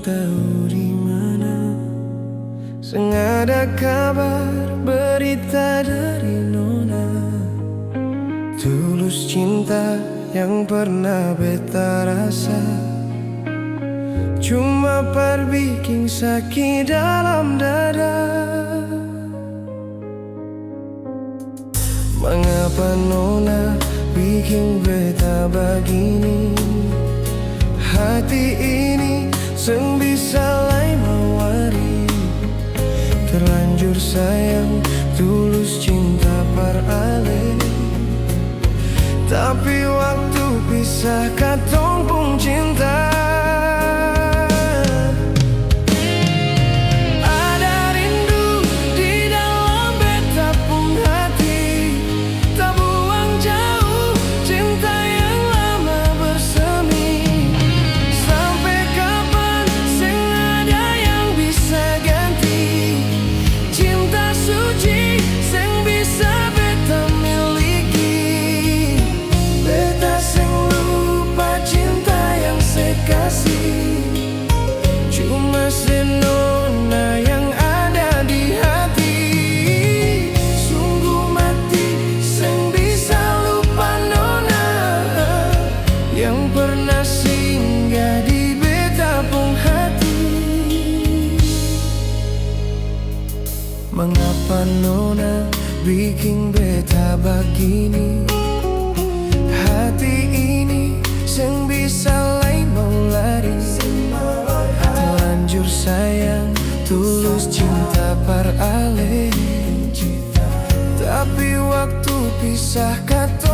tahu di mana sengaja kabar berita dari Nona. Tulus cinta yang pernah beta rasa cuma perbikin sakit dalam dada. Mengapa Nona bikin beta begini? Hati ini seng bisa lai mawari. Terlanjur sayang, tulus cinta par ale. Tapi waktu pisah katong pun cinta. Cuma Nona yang ada di hati. Sungguh mati seng bisa lupa Nona yang pernah singgah di beta pung hati. Mengapa Nona bikin beta begini? Hati ini seng bisa lai mau lari. Terlanjur sayang, tulus cinta par ale. Tapi waktu pisah kata